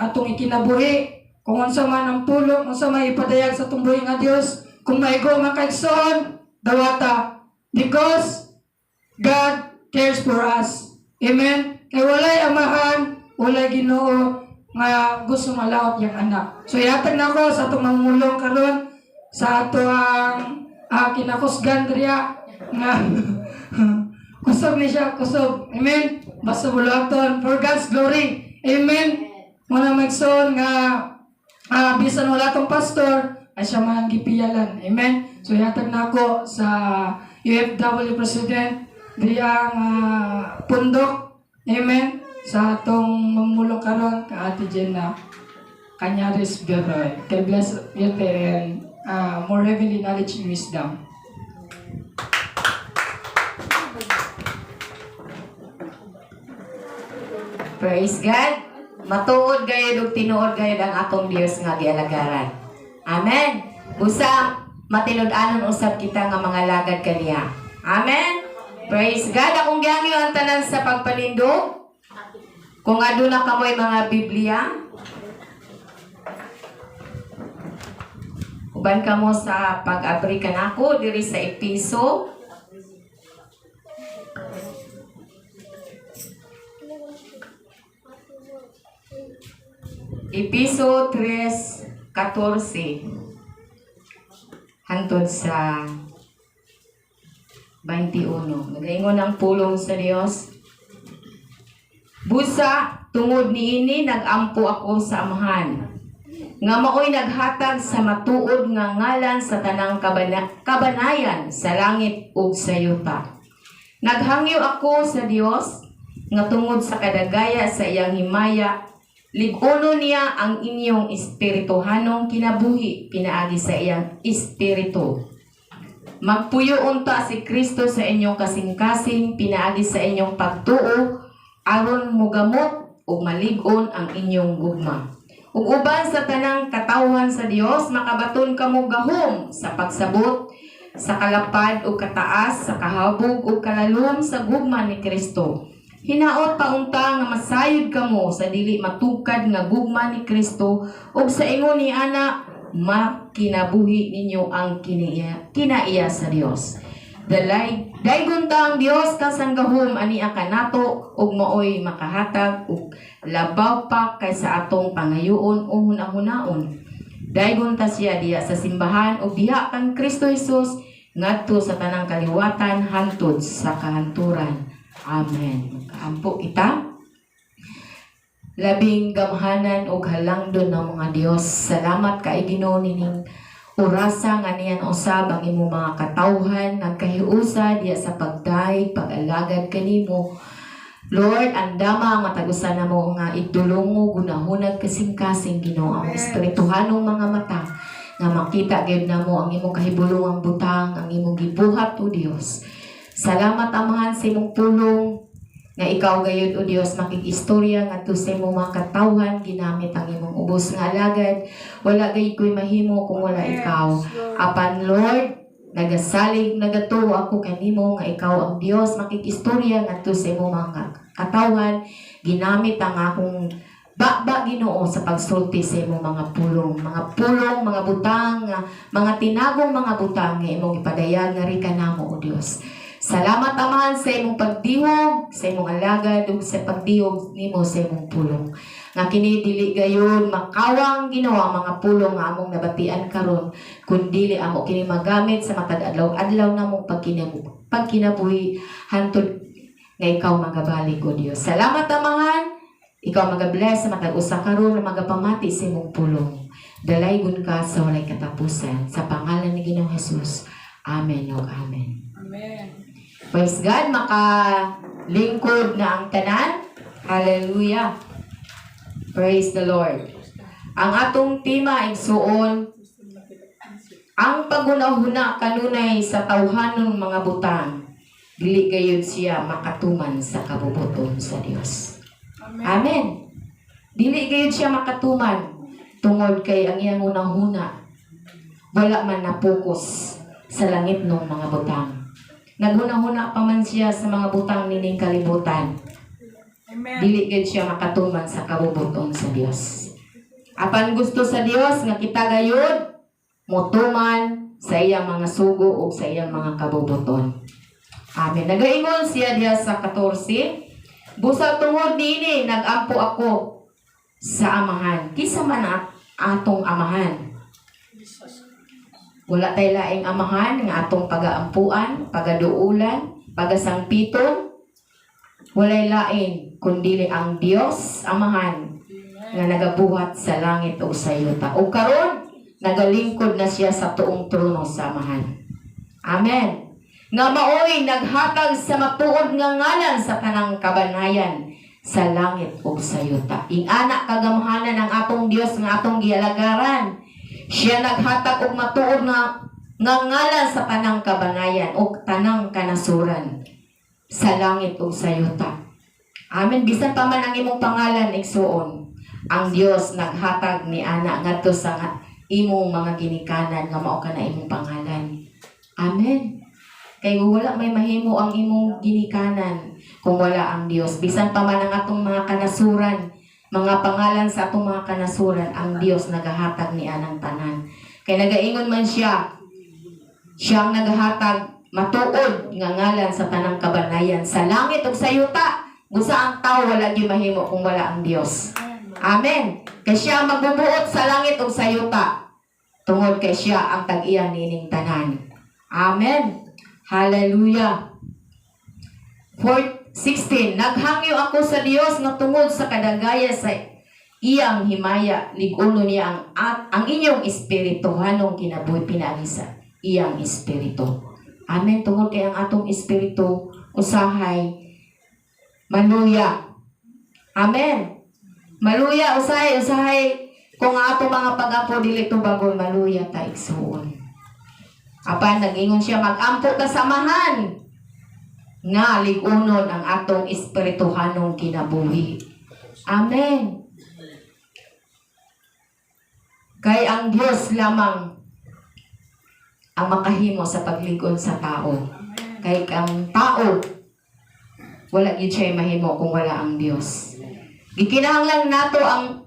atong ikinabuhi. Kung unsa man ang pulong, unsa may ipadayag sa atong buhi nga Dios, kung maigo makaigsoon, dawata. Because God cares for us. Amen? Kaya walay amahan, walay Ginoo nga gusto malawat yung anak. So ihatag na ko sa atong mamulong karon sa ato ang kinakusgan diriya nga kusog ni siya, kusog. Amen? Basta bulaton for God's glory. Amen? Muna magson nga bisan wala tong pastor, ay siya man gipiyalan. Amen? So ihatag na ako sa UFW President diyang pundok. Amen? Sa atong mamulong karon ka Ate Jenna Canyares Beroy. Kay bless you and more heavenly knowledge and wisdom. Praise God. Matuod gayud ug tinuod gayud ang atong Dios nga gialagaran. Amen. Usa matinud-anon usab kita nga mga lagad kaniya. Amen. Praise God. Akong giangyo ang tanan sa pagpalindog. Kung aduna kamoy mga Biblia, uban kamo sa pag-abri kanako diri sa Episo. Episo 3:14 hangtod sa 21. Nagaingon ang pulong sa Dios. Busa tungod niini nagampo ako sa amahan, nga maoy naghatag sa matuod nga ngalan sa tanang kabanayan sa langit ug sa yuta. Naghangyo ako sa Dios nga tungod sa kadagaya sa iyang himaya, lig-uno niya ang inyong espirituhanong kinabuhi pinaagi sa iyang espiritu. Magpuyo unta si Kristo sa inyong kasing-kasing pinaagi sa inyong pagtuo aron mugamot ug malig-on ang inyong gugma. Ug uban sa tanang katawhan sa Dios makabaton kamo gahom sa pagsabot sa kalapad ug kataas sa kahabog ug kalalom sa gugma ni Kristo. Hinaot pa unta nga masayod kamo sa dili matukad nga gugma ni Kristo ug sa ingon ni ana makinabuhi ninyo ang kinaiya sa Dios. Daygon ta ang Dios kasanggahom ania kanato ug maoy makahatag ug labaw pa kaysa atong pangayoon o hunahunaon. Daygon ta siya diya sa simbahan ug diha kang Kristo Jesus ngadto sa tanang kaliwatan hangtod sa kahanturan. Amen. Kaampo kita. Labing gamhanan ug halangdon ng mga Dios. Salamat kay Ginoo nining orasa nga niyan usab ang imong mga katawhan nagkahiusa diya sa pagdaig pag-alagad kanimo. Lord, andama ang matagusan namo nga idulungo gunahunag kasing-kasing Ginoo ang espirituhanong mga mata nga makita gyud namo ang imong kahibulongang butang, ang imong gibuhat o Dios. Salamat amahan sa imong pulong nga ikaw gayud o Dios makikistorya ngadto sa imong mga katawhan ginamit ang imong ubos nga alagad. Wala gayud ko'y mahimo kung wala ikaw. Apan Lord, nagasalig nagatuo ako kanimo nga ikaw ang Dios makikistorya ngadto sa imong mga katawhan ginamit ang akong bakba Ginoo sa pagsulti sa imong mga pulong, mga butang, mga tinagong mga butang nga imong ipadayag nga ri kanamo o Dios. Salamat amahan sa imong pagdihog, sa imong alagad ug sa pagdihog nimo sa imong pulong. Nga kini dili gayon makawang Ginoo ang mga pulong nga among nabatian karon, kundi amo kini magamit sa matag adlaw-adlaw namong pagkinabuhi hantod nga ikaw magabalik o Dios. Salamat amahan. Ikaw magabless sa matag usa karon nga magapamati sa imong pulong. Dalaygon ka sa walay katapusan sa pangalan ni Ginoong Hesus. Amen ug amen. Amen. Praise God, makalingkod na ang tanan. Hallelujah. Praise the Lord. Ang atong tema igsuon ang pagunahuna kanunay sa tawhanong mga butang. Dili gayud siya makatuman sa kabubuton sa Dios. Amen. Amen. Dili gayud siya makatuman tungod kay ang iyang unahuna wala man napokus sa langit ng mga butang. Naghuna-huna pa man siya sa mga butang nining kalibutan. Amen. Dili gid siya makatuman sa kabubuton sa Dios. Apan gusto sa Dios nga kita gayud mutuman sa iyang mga sugo ug sa iyang mga kabubuton. Amen. Nagaingon siya diya sa 14, busa tungod niini nagampo ako sa amahan. Kisa man atong amahan. Wala tay laing amahan nga atong pagaampuan, pagaduulan, pagasangpiton. Walay lain kundi ang Dios amahan nga nagabuhat sa langit o sa yuta. O karon nagalingkod na siya sa tuong trono sa amahan. Amen. Nga maoy naghatag sa matuod nga ngalan sa tanang kabanayan sa langit o sa yuta. Ingana kagamhanan ng atong Dios nga atong gialagaran. Siya naghatag og matuod nga ngalan sa tanang kabanayan o tanang kanasuran sa langit o sa yuta. Amen. Bisan pa man ang imong pangalan igsuon, ang Dios naghatag ni ana ngadto sa imong mga ginikanan nga mao ka na imong pangalan. Amen. Kay wala may mahimo ang imong ginikanan kung wala ang Dios. Bisan pa man ang atong mga kanasuran, mga pangalan sa atong mga kanasuran, ang Dios nagahatag ni anang tanan. Kay nagaingon man siya, siyang nagahatag matuod nga ngalan sa tanang kabanayan sa langit ug sa yuta. Busa ang tao wala gyud mahimo kung wala ang Dios. Amen. Kay siya magbubuot sa langit ug sa yuta. Tungod kay siya ang tag-iya nining tanan. Amen. Hallelujah. 16. Naghangyo ako sa Dios nga tungod sa kadagaya sa iyang himaya, lig-uno niya ang inyong espiritu hanong kinabuhi pinaagi sa iyang espiritu. Amen. Tungod kay ang atong espiritu usahay maluya. Amen. Maluya usahay kung atong mga pag-ampo dili tubagon maluya ta igsuon. Apan nag-ingon siya mag-ampo ta samahan nga lig-unon ang atong espirituhanong kinabuhi. Amen. Kay ang Dios lamang ang makahimo sa paglig-on sa tao. Kay ang tao wala gyud siya mahimo kung wala ang Dios. Gikinahanglan nato ang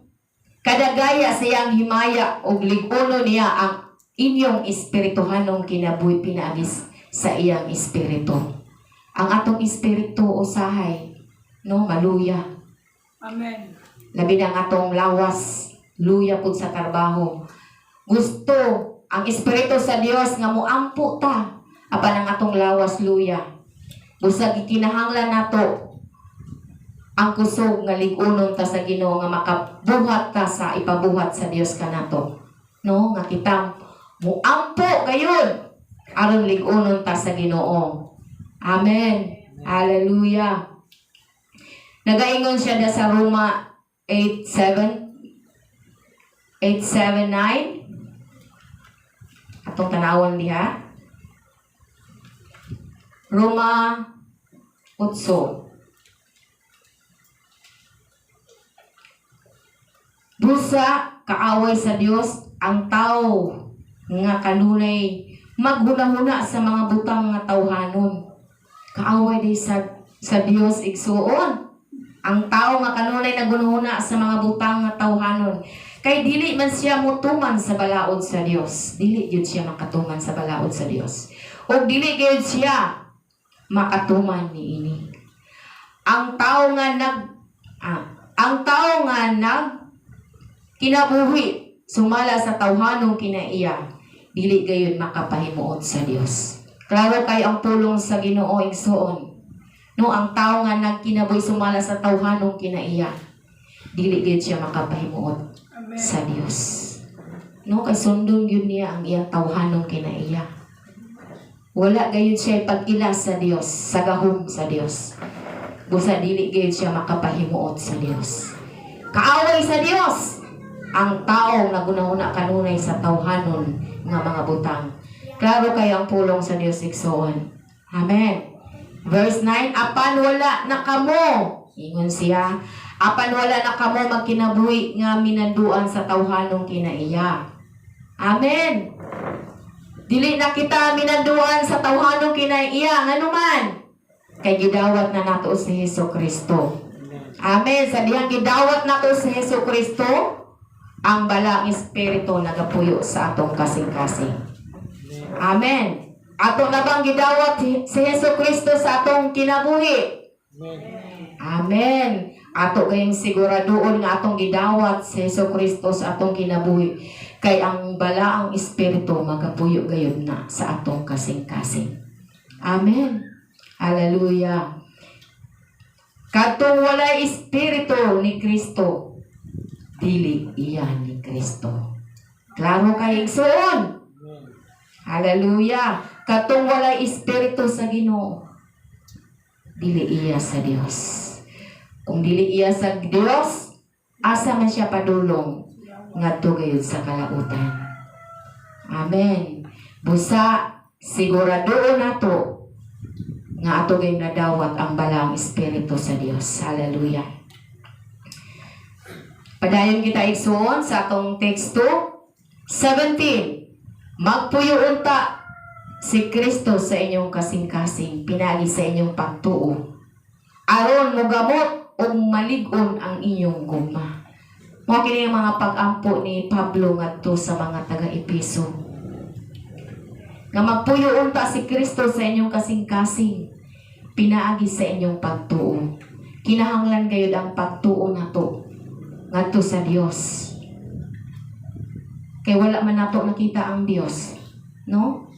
kadagaya sa iyang himaya ug lig-unon niya ang inyong espirituhanong kinabuhi pinaagis sa iyang espiritu. Ang atong espiritu usahay maluya. Amen. Labi na ang atong lawas, luya pud sa trabaho. Gusto ang espiritu sa Dios nga moampo ta apan ang atong lawas luya. Busa gikinahanglan nato ang kusog nga lig-unon ta sa Ginoo nga makabuhat ta sa ipabuhat sa Dios kanato. Nga kita muampo gayon aron lig-unon ta sa Ginoo. Amen. Hallelujah. Nagaingon siya da sa Roma 8:7-9. Atong tanawon diha. Roma 8. Busa kaaway sa Dios ang tao nga kanunay maghuna-huna sa mga butang nga tawhanon. Kaaway di sa Dios igsuon. Ang tao nga kanunay nagunahuna sa mga butang nga tawhanon. Kay dili man siya mutuman sa balaod sa Dios. Dili gyud siya makatuman sa balaod sa Dios. O dili gyud siya makatuman niini. Ang tao nga kinabuhi sumala sa tawhanong kinaiya, dili gayon makapahimuot sa Dios. Klaro kay ang pulong sa Ginoo igsuon. Ang tao nga nagkinabuhi sumala sa tawhanong kinaiya, dili gyud siya makapahimuot sa Dios. Kay sundon gyud niya ang iyang tawhanong kinaiya. Wala gayud siya pag-ila sa Dios, sa gahom sa Dios. Busa dili gayud siya makapahimuot sa Dios. Kaaway sa Dios ang tao nagunahuna kanunay sa tawhanon nga mga butang. Klaro kay ang pulong sa Dios igsoon. Amen. Verse 9, apan wala na kamo. Ingon siya, apan wala na kamo magkinabuhi nga minanduan sa tawhanong kinaiya. Amen. Dili na kita minanduan sa tawhanong kinaiya nganuman. Kay gidawat na nato si Hesukristo. Amen. Sa dihang gidawat nato si Hesukristo, ang balang espiritu nagapuyo sa atong kasing-kasing. Amen. Ato na bang gidawat si Hesus Kristo sa atong kinabuhi? Amen. Ato kayong siguraduon nga atong gidawat si Hesus Kristo sa atong kinabuhi. Kay ang balaang espiritu magapuyo gayud na sa atong kasing-kasing. Amen. Hallelujah. Katong walay espiritu ni Kristo, dili iya ni Kristo. Klaro kay igsoon. Hallelujah. Katong walay espiritu sa Ginoo, dili iya sa Dios. Kung dili iya sa Dios, asa man siya padulong ngadto gayud sa kalautan. Amen. Busa siguraduon nato nga ato gayud nadawat ang balang espiritu sa Dios. Hallelujah. Padayon kita igsuon sa atong teksto 17. Magpuyo unta si Kristo sa inyong kasing-kasing, pinagi sa inyong pagtuo, aron mogamot o malig-on ang inyong gugma. Mo kini ang mga pag-ampo ni Pablo ngadto sa mga taga-Epeso. Nga magpuyo unta si Kristo sa inyong kasing-kasing, pinaagi sa inyong pagtuo. Kinahanglan gayud ang pagtuo nato ngadto sa Dios. Kay wala man nato nakita ang Dios, no?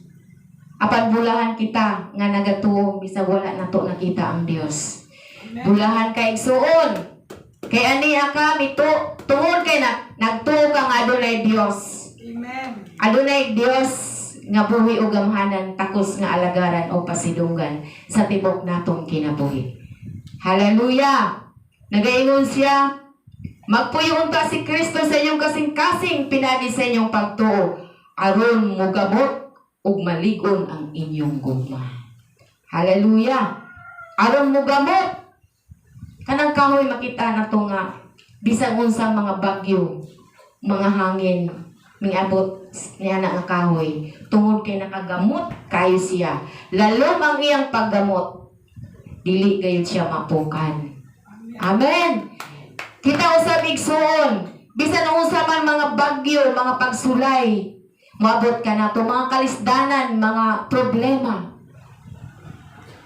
Apan bulahan kita nga nagatuo bisag wala nato nakita ang Dios. Bulahan kay igsuon. Kay aniya ka mito tungod kay nagtuo ka nga adunay Dios. Amen. Adunay Dios nga buhi ug gamhanan, takos nga alagaran o pasidunggan sa tibok natong kinabuhi. Hallelujah. Nagaingon siya, magpuyo unta si Kristo sa inyong kasing-kasing, pinagi sa inyong pagtuo, aron mogamot ug malig-on ang inyong gugma. Hallelujah. Aron mogamot. Kanang kahoy makita na to nga bisag unsang mga bagyo, mga hangin, mingabot niya na nga kahoy, tungod kay nakagamot kayo siya. Lalom ang iyang paggamot, dili gayud siya mapukan. Amen. Kita usab igsuon, bisan unsa man mga bagyo, mga pagsulay, moabot ka na to, mga kalisdanan, mga problema,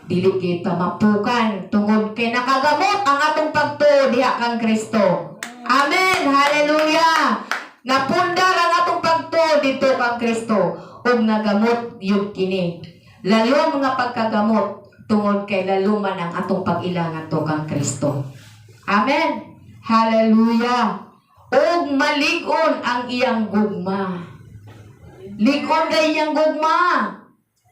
dili kita mapukan tungod kay nakagamot ang atong pagtuo diha kang Kristo. Amen. Hallelujah. Napundar ang atong pagtuo dito kang Kristo ug nagamot yun kini. Lalo mga pagkagamot tungod kay laluman ang atong pag-ilangan to kang Kristo. Amen. Hallelujah. Ug malig-on ang iyang gugma. Lig-on kay iyang gugma.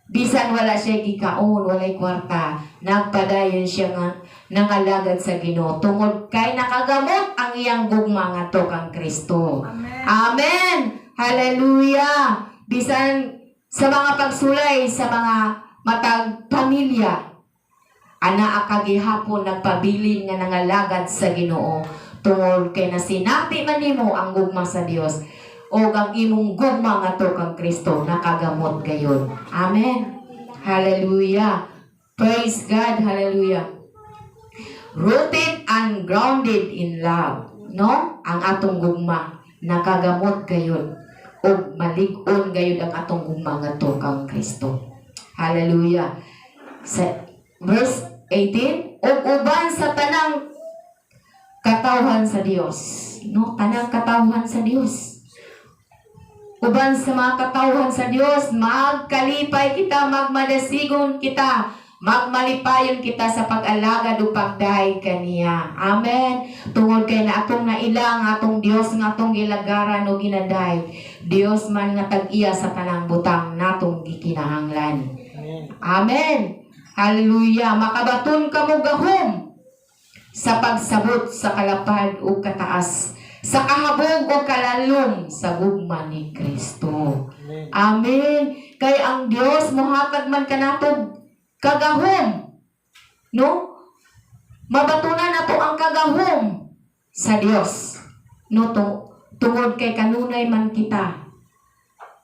Bisan wala siya gikaon, walay kwarta, nagpadayon siya nga nangalagad sa Ginoo tungod kay nakagamot ang iyang gugma ngadto kang Kristo. Amen. Amen. Hallelujah. Bisan sa mga pagsulay sa mga matag pamilya, ana akagihapon nagpabilin nga nangalagad sa Ginoo tungod kay nasinati man nimo ang gugma sa Dios o ang imong gugma ngadto kang Kristo nakagamot gayon. Amen. Hallelujah. Praise God. Hallelujah. Rooted and grounded in love, no? Ang atong gugma nakagamot gayon o malig-on gayon ang atong gugma ngadto kang Kristo. Hallelujah. Sa verse 18, ug uban sa tanang katawhan sa Dios, no? Tanang katawhan sa Dios. Uban sa mga katawhan sa Dios, magkalipay kita, magmadasigon kita, magmalipayon kita sa pag-alagad o pagdahay kaniya. Amen. Tungod kay na atong nailang atong Dios nga atong gilagaran o ginaday, Dios man nga tag-iya sa tanang butang natong gikinahanglan. Amen. Hallelujah. Makabaton ka mo gahom sa pagsabot sa kalapad o kataas, sa kahabog o kalalom sa gugma ni Kristo. Amen. Kay ang Dios mohatag man kanatog kagahom, no? Mabatunan nato ang kagahom sa Dios, no? Tungod kay kanunay man kita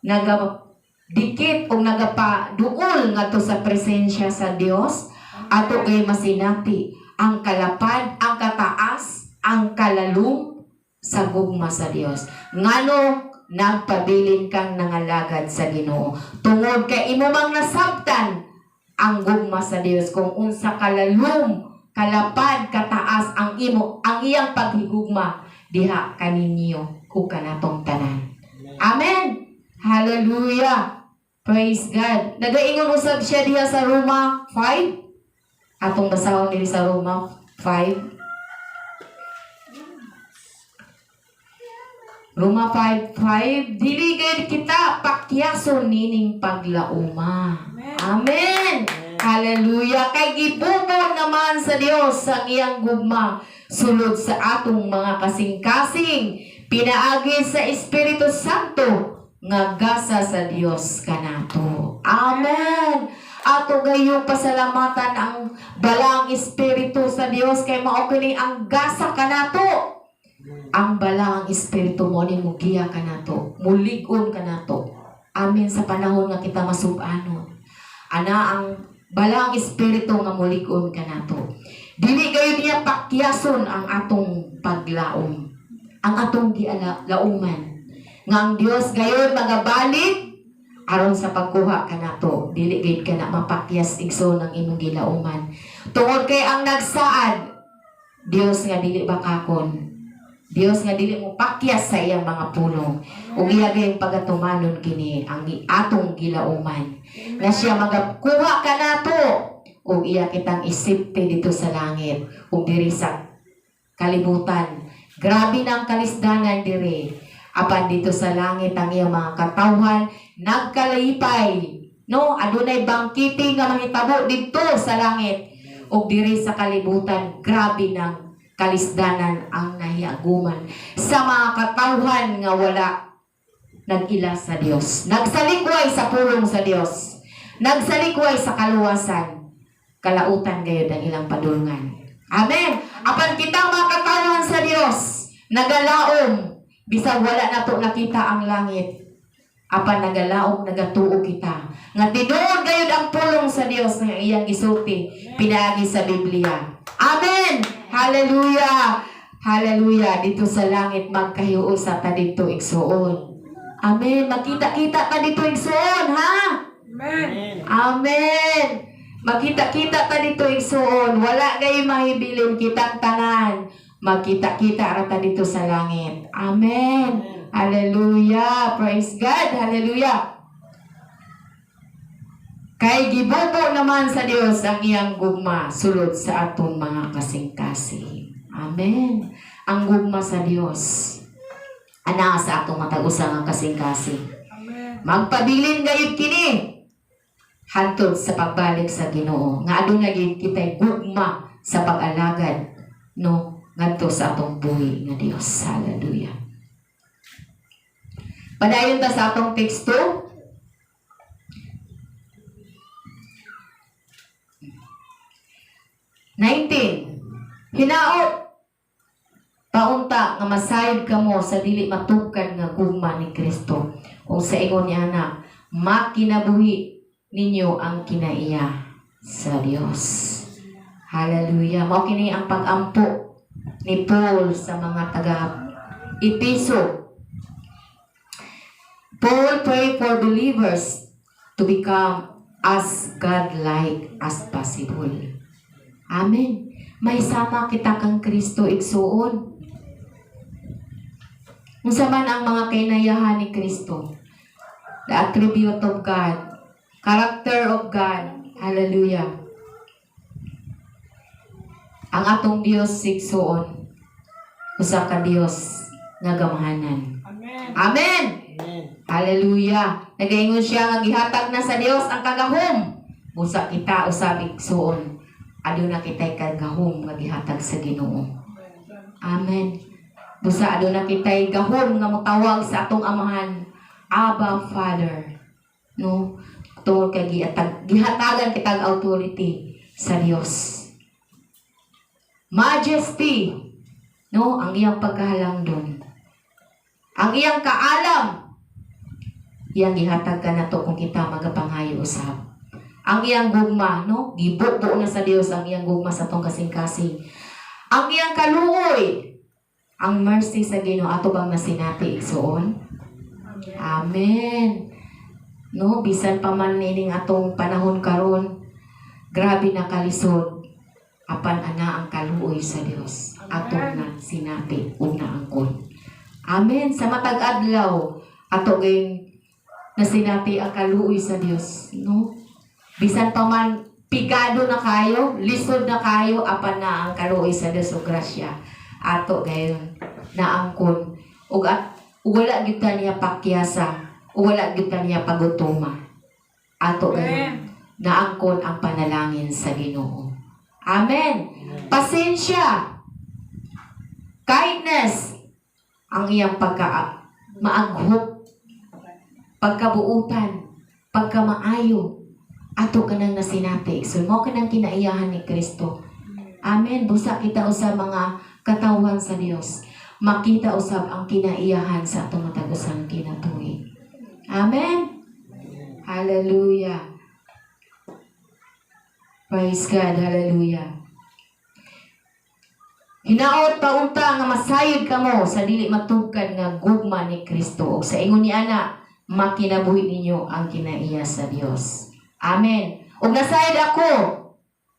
nagdikit o nagapaduol ngadto sa presensya sa Dios, ato kay masinati ang kalapad, ang kataas, ang kalalum sa gugma sa Dios. ngano nagpabilin kang nangalagad sa Ginoo. Tungod kay imo mang nasabtan ang gugma sa Dios kung unsa kalalum, kalapad, kataas ang iyang paghigugma diha kaninyo ug kanatong tanan. Amen. Hallelujah. Praise God. Nagaingon usab siya diha sa Roma 5. Atong basahon diri sa Roma 5. Roma 5:5, dili gayud kita pakyason nining paglauma. Amen. Hallelujah. Kay gibubo naman sa Dios ang iyang gugma sulod sa atong mga kasing-kasing pinaagi sa Espiritu Santo nga gasa sa Dios kanato. Amen. Ato gayong pasalamatan ang balang Espiritu sa Dios kay mao kini ang gasa kanato. Ang balang Espiritu mo ni mugiya ka na to. Muligon ka na to. Amen. Sa panahon nga kita masubanon. Ana ang balang Espiritu nga muligon ka na to. Dili kayo niya pakyason ang atong paglaom. Ang atong lauman. Nga ang Dios gayon magabalit aron sa pagkuha ka na to. Dili gayud ka na mapakyas igsoon ng imong gilauman. Tungod kay ang nagsaad, Dios nga dili bakakon. Dios nga dili mo pakyas sa iyang mga pulong. Ug iya gayong pagatumanon kini ang atong gilauman. Na siya magakuha ka nato ug iya kitang isipte dito sa langit ug diri sa kalibutan. Grabe ng kalisdanan diri. Apan dito sa langit ang iyang mga katawhan nagkalipay. No, adunay bangkiti nga mahitabo dito sa langit ug diri sa kalibutan. Grabe ng kalisdanan ang nahiaguman sa mga katawhan nga wala nag-ila sa Dios. Nagsalikway sa pulong sa Dios. Nagsalikway sa kaluwasan. Kalautan gayud ang ilang padulngan. Amen. Apan kita mga katawhan sa Dios, nagalaom bisag wala nato nakita ang langit. Apan nagalaom, nagatuo kita. Nga tinuod gayud ang pulong sa Dios nga iyang isulti pinaagi sa Biblia. Amen. Hallelujah! Hallelujah! Dito sa langit, magkahiusa ta dito igsuon. Amen! Makita-kita ta dito igsuon, ha? Amen. Amen! Makita-kita ta dito igsuon. Wala gayon mahibilin kitang tanan. Magkita-kita ra ta dito sa langit. Amen! Hallelujah! Praise God! Hallelujah! Kay gibubo naman sa Dios ang iyang gugma sulod sa atong mga kasing-kasing. Amen. Ang gugma sa Dios ana sa atong matag-usa nga kasing-kasing. Amen. Magpabilin gayud kini hantod sa pagbalik sa Ginoo. Nga aduna gid kitay gugma sa pag-alagad no ngadto sa atong buhi nga Dios. Hallelujah. Padayon ta sa atong teksto. 19. Hinaot paunta nga masayod kamo sa dili matukan nga gugma ni Kristo. Kung sa ingon niya na makinabuhi ninyo ang kinaiya sa Dios. Hallelujah. Mao kini ang pag-ampo ni Paul sa mga taga Epeso. Paul pray for believers to become as God-like as possible. Amen. May sama kita kang Kristo igsuon. Unsa man ang mga kainayahan ni Kristo. The attribute of God. Character of God. Hallelujah. Ang atong Dios igsuon. Usa ka Dios nga gamahanan. Amen. Amen. Amen. Hallelujah. Nagaingon siya nga gihatag na sa Dios ang kagahom. Busa kita usab igsuon. Aduna kitay kagahom nga gihatag sa Ginoo. Amen. Busa aduna kitay gahom nga motawag sa atong amahan, Abba Father. No, tungod kay gihatagan kitag authority sa Dios. Majesty, no, ang iyang pagkahalangdon. Ang iyang kaalam, iyang gihatag kanato kung kita magapangayo usab. Ang iyang gugma, no? Gibuo na sa Dios ang iyang gugma sa tong kasing-kasing. Ang iyang kaluoy, Ang mercy sa Ginoo ato bang nasinati igsuon? Amen. No, bisan pa man nining atong panahon karon, grabe na kalisod. Apan ana ang kaluoy sa Dios. Atong na sinati ug naangkon. Amen. Sa matag adlaw ato gayong nasinati ang kaluoy sa Dios, no? Bisan pa man pigado na kayo, lisod na kayo, apan na ang kaluoy sa Dios ug grasya. Ato gayon naangkon ug wala gyud ta niya pakyasa, ug wala gyud ta niya pagutuma. Ato gayon naangkon ang panalangin sa Ginoo. Amen. Pasensya, kindness, ang iyang maaghop, pagkabuutan, pagkamaayo, ato ka nang nasinati. So, mo ka nang kinaiyahan ni Kristo. Amen. Busa kita usab mga katawhan sa Dios. Makita usab ang kinaiyahan sa atong matag-usang kinabuhi. Amen. Hallelujah. Praise God. Hallelujah. Hinaot paunta nga masayod kamo sa dili matugkad nga gugma ni Kristo. Sa ingon ni ana, makinabuhi ninyo ang kinaiya sa Dios. Amen. Ug nasayod ako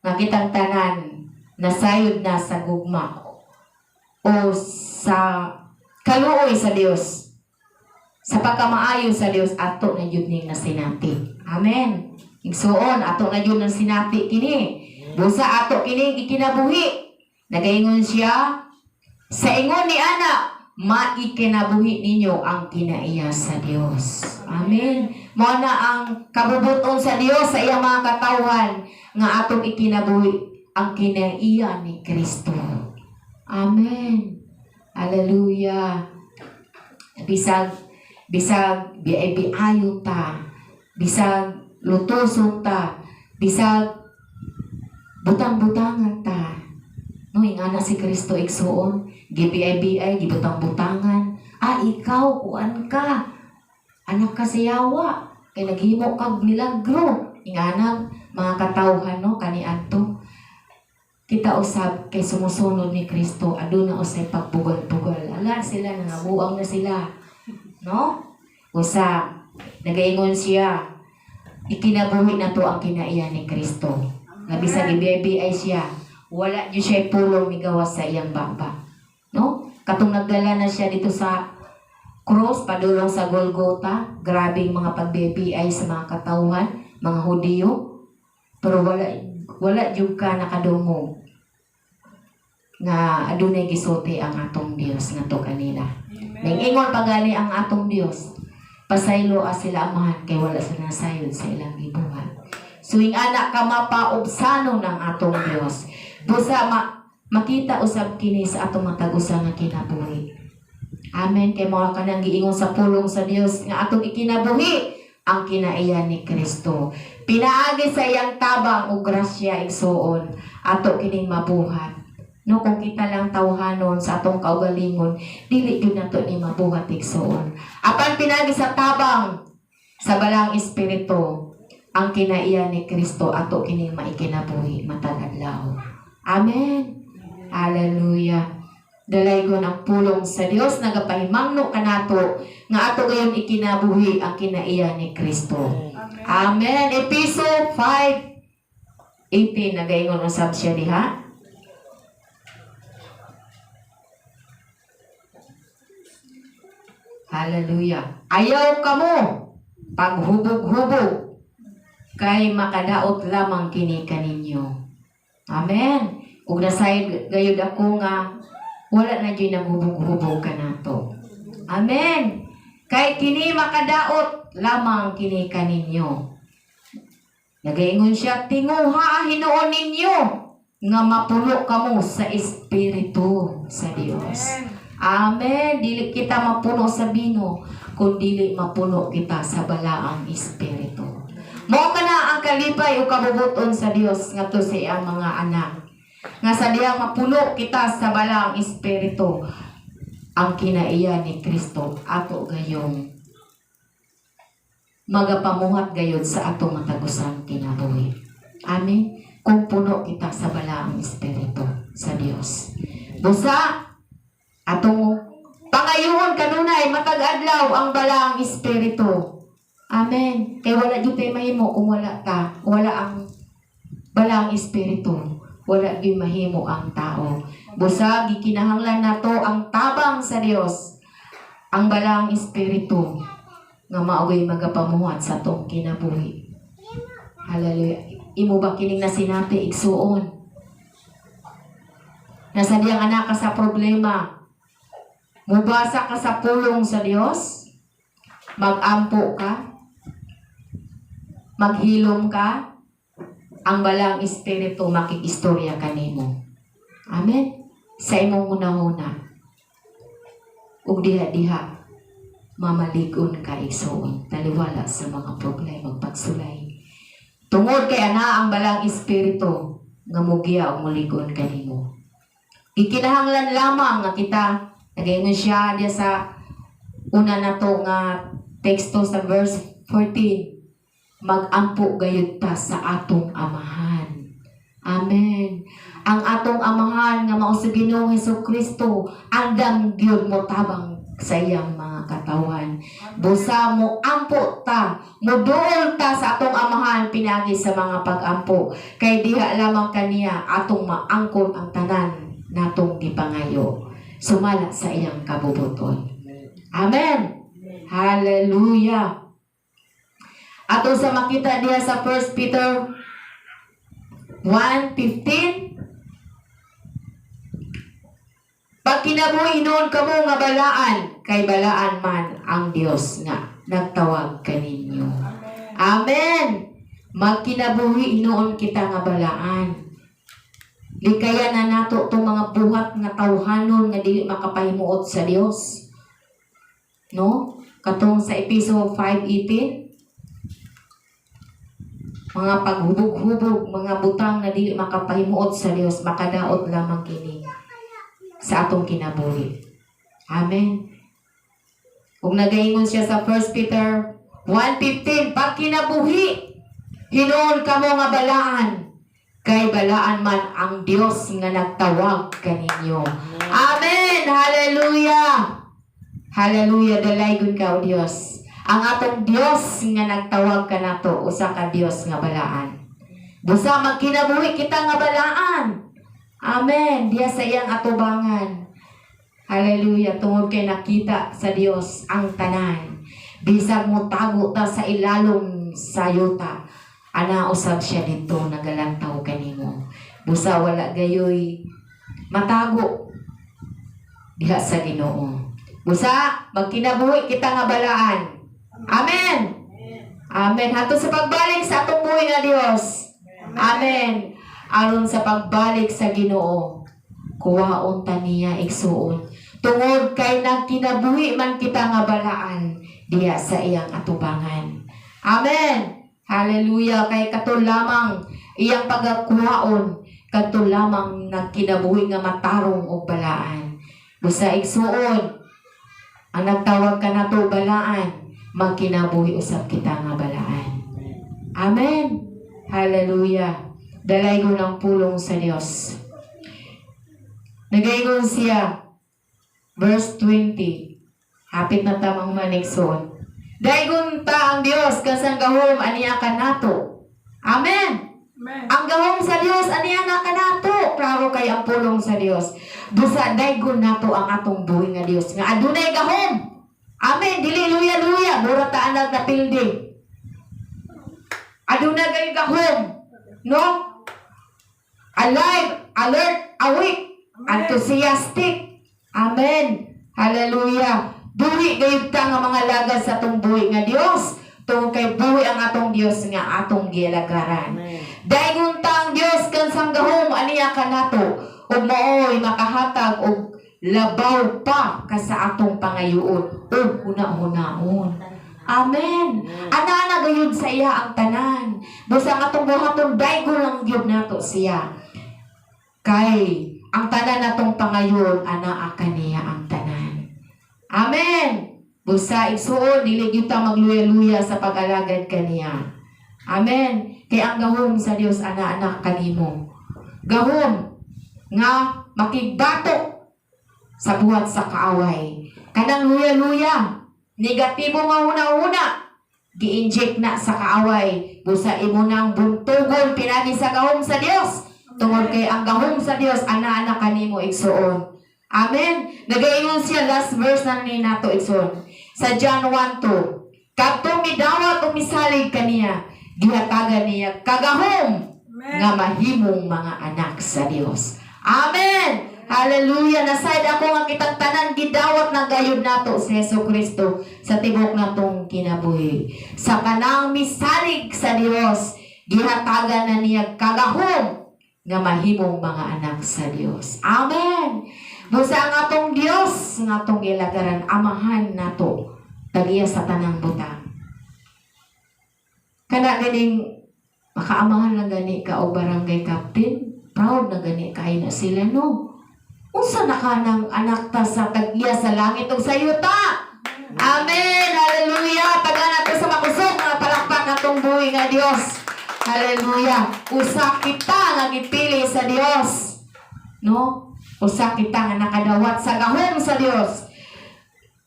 nga kitang tanan nasayod na sa gugma o sa kaluoy sa Dios. Sa pagkamaayo sa Dios ato na jud ning nasinati. Amen. Igsuon ato na jud nang sinati kini. Busa ato kining ikinabuhi. Nagaingon siya sa ingon ni ana, maikinabuhi ninyo ang kinaiya sa Dios. Amen. Mao na ang kabubuton sa Dios sa iyang mga katawhan nga atong ikinabuhi ang kinaiya ni Kristo. Amen. Hallelujah. Bisag biayon ta, bisag lutoson ta, bisag butang-butangan ta. No, ingana si Kristo igsuon, gibiay-biay, gibutang-butangan. Ikaw, kuan ka. Anak ka sa yawa. Kay naghimo kag milagro. Ingana, mga katawhan, no, kaniadto. Kita usab kay sumusunod ni Kristo, aduna usay pagbugal-bugal. Ala sila, nangabuang na sila. No? Usa, nagaingon siya, ikinabuhi na to ang kinaiya ni Kristo. Nabisa gibiay-biay siya. Wala niyo siya pulong ni gawas sa iyang baba. No? Katong nagdala na siya dito sa cross, padulong sa Golgotha. Grabing mga pagbebiay sa mga katawhan, mga Hudiyo. Pero wala jud ka nakadungog nga adunay gisulti ang atong Dios ngadto kanila. Ningingon pagali ang atong Dios. Pasaylo sila amahan kay wala sila nasayod sa ilang gibuhat. Suwing anak ka mapaubsano ng atong Dios. Busa makita usab kini sa atong matag-usa nga kinabuhi. Amen. Kay mao kanang giingon sa pulong sa Dios nga atong ikinabuhi ang kinaiya ni Kristo. Pinaagi sa iyang tabang ug grasya igsuon ato kining mabuhat. No, kung kita lang tawhanon sa atong kaugalingon, dili gyud nato ni mabuhat igsuon. Apan pinaagi sa tabang sa balang espiritu ang kinaiya ni Kristo ato kining maikinabuhi matag adlaw. Amen. Hallelujah. Dalaygon ang pulong sa Dios nagapahimangno kanato nga ato gayon ikinabuhi ang kinaiya ni Kristo. Amen. Episo 5:18 nagaingon usab siya diha. Hallelujah. Ayaw kamo paghubog-hubog kay makadaot lamang kini kaninyo. Amen. Ug nasayod gayud ako nga wala na dyan naghubog-hubog ka nato. Amen. Kay kini makadaot lamang kini kaninyo. Nagaingon siya, tinguha hinuon ninyo nga mapuno kamo sa Espiritu sa Dios. Amen. Dili kita mapuno sa bino, kundi mapuno kita sa balaang Espiritu. Mao kana ang kalipay o kabubuton sa Dios ngadto sa iyang mga anak. Nga sa diyang mapuno kita sa balaang Espiritu ang kinaiya ni Kristo ato gayong magapamuhat gayud sa atong matagusang kinabuhi. Amen. Kung puno kita sa balaang Espiritu sa Dios. Busa Atong pangayoon kanunay matag adlaw ang balaang espiritu. Amen. Kay wala gyud tay mahimo kung wala ang balaang espiritu. Wala gyud mahimo ang tao. Busa gikinahanglan nato ang tabang sa Dios. Ang balaang espiritu nga mao'y magapamuhat sa atong kinabuhi. Hallelujah. Imo ba kining nasinati igsuon? Nasa diyang anak ka sa problema. Mubasa ka sa pulong sa Dios. Magampo ka. Maghilom ka. Ang balang espiritu makikistorya kanimo. Amen. Sa imong una-una. Ug diha-diha mamaligon ka igsuon. Taliwala sa mga problema pagsulay. Tungod kay ana ang balang espiritu nga mugiya og muligon kanimo. Ikinahanglan lamang nga kita nagaingon siya diya sa una nato nga teksto sa verse 14. Magampo gayud ta sa atong amahan. Amen. Ang atong amahan nga mao si Ginoong Hesukristo andam gyud mo tabang sa iyang mga katawan. Busa mo ampo ta, moduol ta sa atong amahan pinagi sa mga pagampo. Kay diha lamang kaniya atong maangkon ang tanan natong gipangayo. Sumala sa iyang kabubuton. Amen. Hallelujah. Ato sa makita diha sa 1 Peter 1:15. Pag kinabuhi noon kamo nga balaan, kay balaan man ang Dios nga nagtawag kaninyo. Amen. Magkinabuhi noon kita nga balaan. Likaya na nato itong mga buhat nga tawhanon nga dili makapahimuot sa Dios. No? Katong sa Episo 5:18. Mga paghubog-hubog, mga butang na dili makapahimuot sa Dios, makadaot lamang kini sa atong kinabuhi. Amen. Kung nagaingon siya sa 1 Peter 1:15, pag kinabuhi, hinuon kamo nga balaan, kay balaan man ang Dios nga nagtawag kaninyo. Amen. Hallelujah. Hallelujah. Dalaygon ka o Dios. Ang atong Dios nga nagtawag ka nato, usa ka Dios nga balaan. Busa magkinabuhi kita nga balaan. Amen. Diya sa iyang atubangan. Hallelujah. Tungod kay nakita sa Dios ang tanan. Bisag mo tago ta sa ilalong sayuta. Ana usab siya dito nagalantaw kanimo. Busa wala gayoy matago diha sa Ginoo. Busa magkinabuhi kita nga balaan. Amen. Amen. Hato sa pagbalik sa atong buhi nga Dios. Amen. Aron sa pagbalik sa Ginoo, kuwaon ta niya igsuon. Tungod kay nagkinabuhi man kita nga balaan diya sa iyang atubangan. Amen. Hallelujah. Kay kato lamang iyang pagakuhaon, kato lamang nagkinabuhi nga matarong og balaan. Busa igsuon, ang nagtawag ka nato balaan, magkinabuhi usab kita nga balaan. Amen. Hallelujah. Dalaygon ang pulong sa Dios. Nagaingon siya, verse 20. Hapit na tamang manikson. Daygon ta ang Dios kasang gahom aniya ka nato. Amen. Ang gahom sa Dios aniya na ka nato. Klaro kay ang pulong sa Dios. Busa daygon nato ang atong buhi nga Dios nga adunay gahom. Amen. Dili luya-luya. Mura ta anag na pildi. Aduna gay gahom. No? Alive, alert, awake, enthusiastic. Amen. Hallelujah. Buhi gayud ta nga mga lagad sa atong buhi nga Dios. Tungod kay buhi ang atong Dios nga atong gilagaran. Daygon ta ang Dios kansang gahom aniya ka nato. Ug maoy makahatag og labaw pa ka sa atong pangayoon o huna-hunaon. Amen. Ana gayud sa iya ang tanan. Busa ang atong buhaton daygon lang gyud nato siya. Kay ang tanan natong pangayoon ana kaniya ang tanan. Amen. Busa igsuon dili gyud ta magluya-luya sa pag-alagad kaniya. Amen. Kay ang gahom sa Dios ana kanimo. Gahom nga makigbatok sa buhat sa kaaway. Kanang luya-luya, negatibo nga una-una, gi-inject na sa kaaway. Busa imo nang buntugon pinagi sa gahom sa Dios. Tungod kay ang gahom sa Dios, ana-ana kanimo igsuon. Amen. Nagaingon siya last verse na ni nato igsuon. Sa John 1:2. Kadtong midawat o misalig kaniya, gihatagan niya kagahom nga mahimong mga anak sa Dios. Amen. Hallelujah. Nasayad ako nga kitang tanan gidawat ng gayud nato si Jesucristo sa tibok natong kinabuhi. Sa kanang misalig sa Dios, gihatagan na niya kagahom nga mahimong mga anak sa Dios. Amen. Busa ang atong Dios nga atong gilagaran, amahan nato tagiya sa tanang butang. Kana ganing makaamahan lang gani ka o barangay captain, proud na gani kayo na sila, no? Unsa na ka ng anak ta sa tagiya sa langit o sa yuta? Amen! Hallelujah! Taga nato sa makusog na palakpak na itong buhay nga Diyos. Hallelujah! Usa kita nga gipili sa Diyos. No? Usa kita nga nakadawat sa gahom sa Diyos.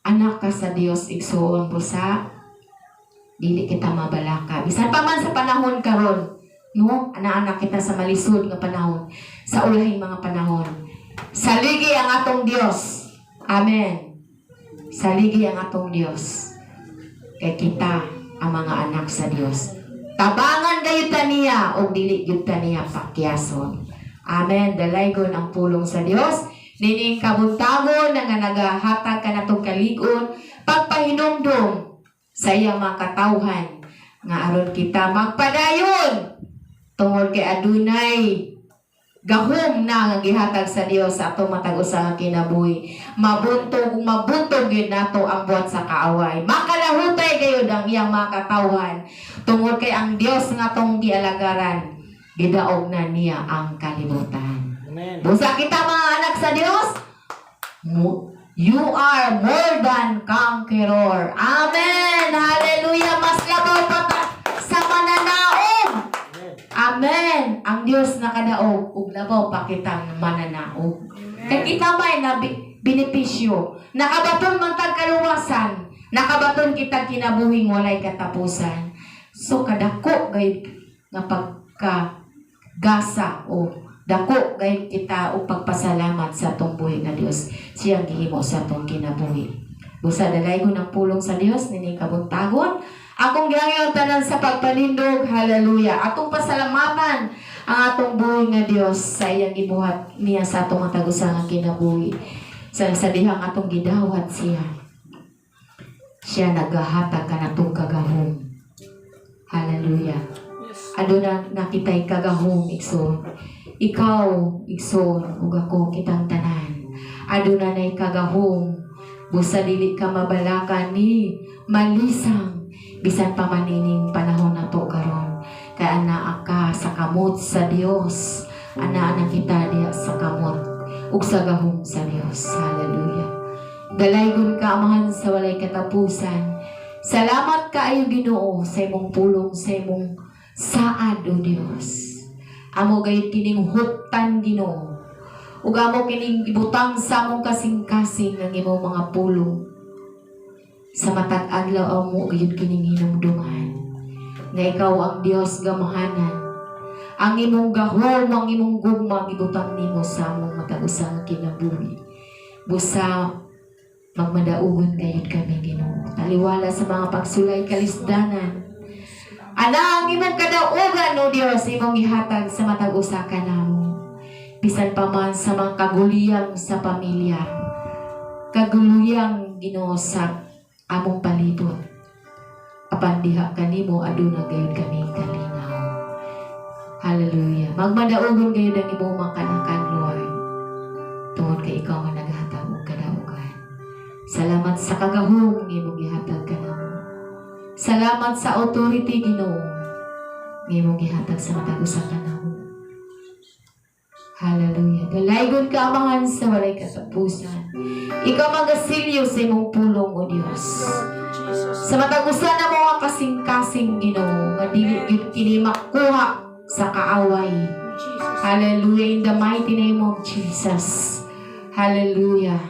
Anak ka sa Diyos, igsuon busa. Dili kita mabalaka. Bisan pa man sa panahon karon, no? Anak-anak kita sa malisod nga panahon, sa ulahing mga panahon. Saligi ang atong Diyos. Amen. Saligi ang atong Diyos. Kay kita ang mga anak sa Diyos. Tabangan kayo taniya o dili yun taniya pakyason. Amen. Dalaygon ang pulong sa Diyos. Nining kabuntagon na nga nagahatag ka na itong kaligon. Pagpahinomdom sa iyang mga katawhan. Nga aron kita magpadayon. Tungod kay adunay gahom na nga gihatag sa Dios sa atong matag usa nga kinabuhi. Mabuntog gyud nato ang buhat sa kaaway. Makalahutay gayud ang iyang mga katawhan. Tungod kay ang Dios nga atong gialagaran, gidaog na niya ang kalibutan. Amen. Busa kita mga anak sa Dios, you are more than conqueror. Amen. Hallelujah. Mas labaw pa sa mananaog. Amen. Ang Dios nakadaog ug labaw pa kitang mananaog. Kay kita may na benepisyo. Nakabaton man tag kaluwasan. Nakabaton kita kinabuhing walay katapusan. So kadako gayud nga pagkagasa o dako gayud kita og pagpasalamat sa atong buhi nga Dios. Siyang gihimo sa atong kinabuhi. Busa dalaygon ang pulong sa Dios nining kabuntagon. Akong gihangyo tanan sa pagpanindog, hallelujah. Atong pasalamatan ang atong buhay nga Dios sa iyang gibuhat niya sa atong matag usa nga kinabuhi. Sa dihang atong gidawat siya. Siya nagahatag kanatong kagahom. Hallelujah. Aduna nakitay kagahom igsoon. Ikaw igsoon ug ako kitang tanan. Aduna nay kagahom. Busa dili ka mabalakan ni malisang bisan pa manining panahon na to karon. Kaya anaa ka sa kamot sa Dios. Anaa kita diya sa kamot ug sa gahom sa Dios. Hallelujah. Dalaygon ka amahan sa walay katapusan. Salamat kaayo Ginoo sa imong pulong, sa imong saad o Dios. Amo gayud kining huptan Ginoo. Ug amo kining ibutang sa among kasing-kasing ng imong mga pulong. Sa matag adlaw mo gayud kining hinumduman nga ikaw ang Dios gamahanan. Ang imong gahom, ang imong gugma gibutang nimo sa among matag usa nga kinabuhi. Busa magmadaugon gayud kami Ginoo. Taliwala sa mga pagsulay kalisdanan. Ana ang imong kadaugan o Dios imong ihatag sa matag usa ka namo. Bisan pa man sa mga kaguliyang sa pamilya. Kaguliyang Ginoo sa among palibot. Apan diha kanimo aduna gayud kami kalinaw. Hallelujah. Magmadaugon gayud ang imong mga kanakan, Lord. Tungod kay ikaw nga naghatag og kadaugan. Salamat sa kagahom nga imong gihatag kanamo. Salamat sa authority Ginoo nga imong gihatag sa matag usa kanamo. Hallelujah. Dalaygon ka amahan sa walay katapusan. Ikaw magasilyo sa imong pulong o Dios. Sa matagusan na mga kasing-kasing Ginoo nga dili gyud kini makuha sa kaaway. Hallelujah. In the mighty name of Jesus. Hallelujah.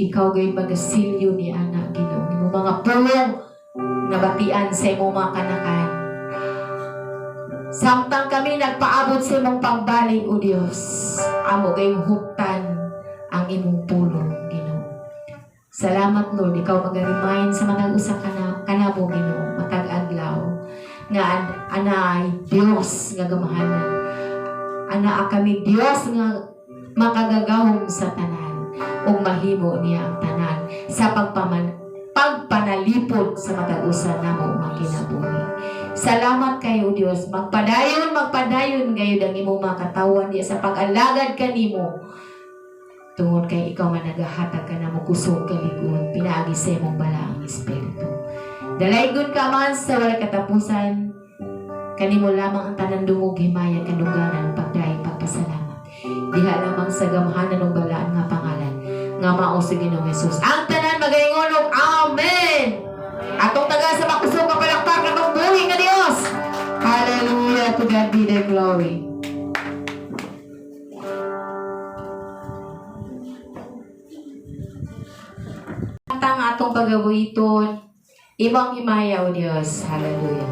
ikaw gay magasilyo ni anak Ginoo. Imo mga pulong nabatian sa imo mga kanakan. Samtang kami nagpaabot sa imong pagbalik, O Dios, amo gayong huktan ang imong pulong, Ginoo. Salamat, Lord, ikaw mag-remind sa mga usa kanamo, Ginoo, matag adlaw nga anay Dios nga gamahanan. Ana kami Dios nga makagagahom sa tanan ug mahimo niya ang tanan sa pagpanalipod sa matag usa namo mga kinabuhi. Salamat kayo, Dios. Magpadayon gayud ang imong mga katawan diya sa pag-alagad kanimo. Tungod kay ikaw man nagahatag ka na mo kusog kaligon, pinaagi sa imong balaang espiritu. Dalaygon ka man sa walay katapusan, kanimo lamang ang tanan dungog himaya kanuganan pagdaing pagpasalamat. Diha lamang sa gamahanan ng balaan nga pangalan nga mao sa Ginoong Hesus. Ang tanan magaingon og amen. Atong taga sa makusog nga palakpakan ng buhi nga Dios. Hallelujah, to God be the glory. Ang atong pagabuhiton, imong himaya, O Dios. Hallelujah.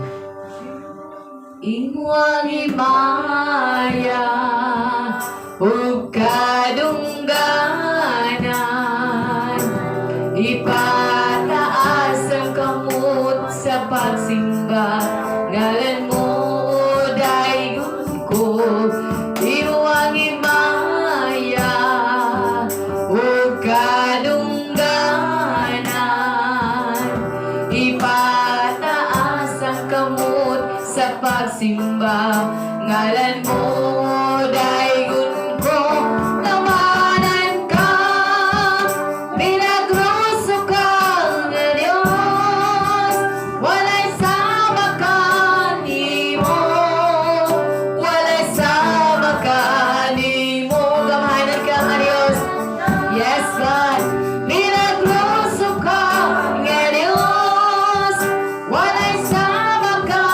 Imong himaya, ug kadungganan, ipataas ang kamot sa pagsimba, ngalan mo dayon ko. Imong himaya, ug kadungganan, ipataas ang kamot sa pagsimba, ngalan mo dayon ko. Tamanan ka, milagroso ka nga Dios, walay sama ka nimo, walay sama ka nimo. Gamahanan ka nga Dios. Yes, God. Milagroso ka nga Dios, walay sama ka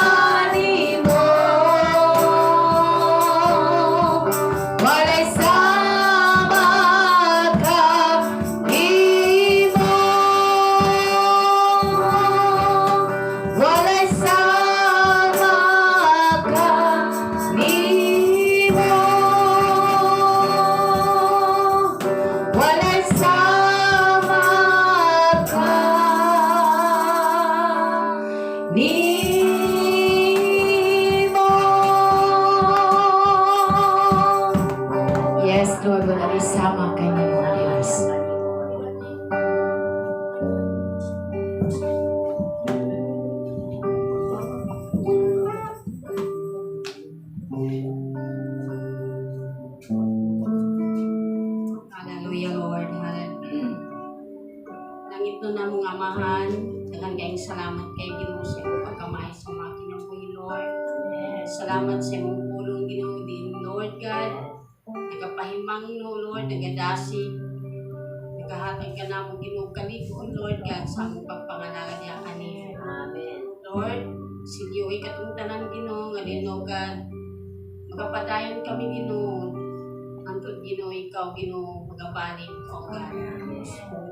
nimo, walay sama ka nimo, walay sama ka nimo, walay sama ka nimo. Yes, Lord, walay sama kay nimo, Dios. Hallelujah, Lord. Hallelujah. Langit no na mong amahan, daghang kayong salamat kay Ginoo sa imong pagkamay sa mga kinabuhi, Lord. Salamat sa imong pulong Ginoo din, Lord God. Nagapahimang no, Lord, nagadasi. Nagahatag ka na mong Ginoo kaligon, Lord God, sa among pagpangalaga niya kanina. Amen. Lord, sinyo'y katungtanan Ginoo, nga Ginoo God. Magapadayon kami Ginoo. Antod Ginoo, ikaw Ginoo, magabalik o God.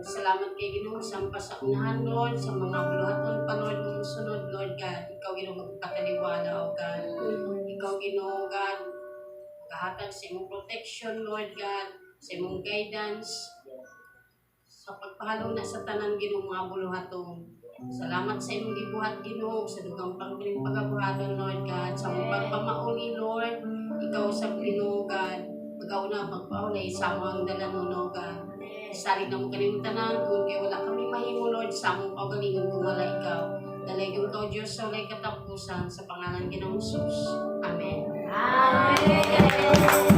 Salamat kay Ginoo sa pasaunahan, Lord, sa mga buluhaton pa, Lord, mong sunod, Lord God. Ikaw Ginoo magpataliwala o God. Ikaw Ginoo God, maghahatag sa imong protection, Lord God, sa imong guidance, sa pagpahalo na sa tanan Ginoo mga buluhaton. Salamat sa imong gibuhat Ginoo sa dugang pagpiling pagabuhaton, Lord God, sa imong pagpamauli, Lord. Ikaw sa Ginoo God, magauna magpaulay sa among dalanon, God. Sali na mo kalimutanan kung kaya wala kami mahimo, Lord, sa among pagalingon kung wala ikaw. Dalaygong ka, Diyos, sa walay katapusan sa pangalan Ginoong Jesus. Amen. Amen.